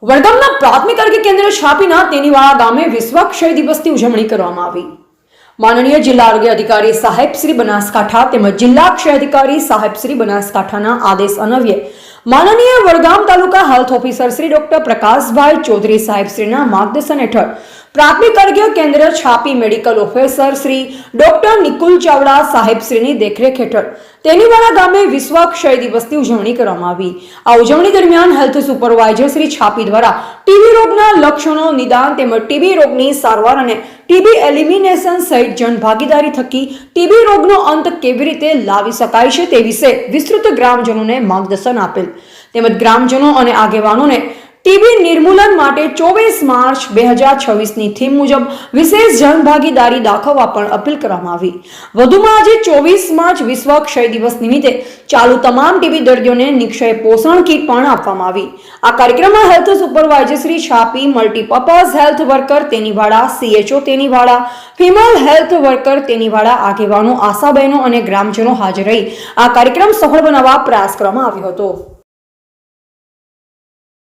વડગામના પ્રાથમિક આરોગ્ય કેન્દ્ર છાપીના તેનીવાળા ગામે વિશ્વ ક્ષય દિવસની ઉજવણી કરવામાં આવી। માનનીય જિલ્લા આરોગ્ય અધિકારી સાહેબ શ્રી બનાસકાંઠા તેમજ જિલ્લા ક્ષય અધિકારી સાહેબ શ્રી બનાસકાંઠાના આદેશ અન્વયે માનનીય Vadgam taluka health officer Shri doctor Prakashbhai Chaudhary સાહેબ શ્રીના માર્ગદર્શન હેઠળ પ્રાથમિક આરોગ્ય કેન્દ્ર Chhapi medical officer Shri doctor Nikul Chavda સાહેબ શ્રીની દેખરેખ હેઠળ તેનીવાળા ગામે વિશ્વ ક્ષય દિવસની ઉજવણી કરવામાં આવી। આ ઉજવણી દરમિયાન હેલ્થ સુપરવાઇઝર શ્રી છાપી દ્વારા ટીબી રોગના લક્ષણો, નિદાન તેમજ ટીબી રોગની સારવાર અને ટીબી એલિમિનેશન સહિત જનભાગીદારી થકી ટીબી રોગનો અંત કેવી રીતે લાવી શકાય છે તે વિશે વિસ્તૃત ગ્રામજનોને માર્ગદર્શન આપેલ તેમજ ગ્રામજનો અને આગેવાનોને ટીબી નિર્મૂલન માટે 24 માર્ચ 2026ની થીમ મુજબ વિશેષ જનભાગીદારી દાખવવા પણ અપીલ કરવામાં આવી। વધુમાં આજે 24 માર્ચ વિશ્વ ક્ષય દિવસ નિમિત્તે ચાલુ તમામ ટીબી દર્દીઓને નિક્ષય પોષણ કીટ પણ આપવામાં આવી। આ કાર્યક્રમમાં health supervisor Shri Chhapi, multipurpose health worker Tenivada, CHO Tenivada, female health worker Tenivada, આગેવાનો, આશાબહેનો અને ગ્રામજનો હાજર રહી આ કાર્યક્રમ સફળ બનાવવા પ્રયાસ કરવામાં આવ્યો હતો।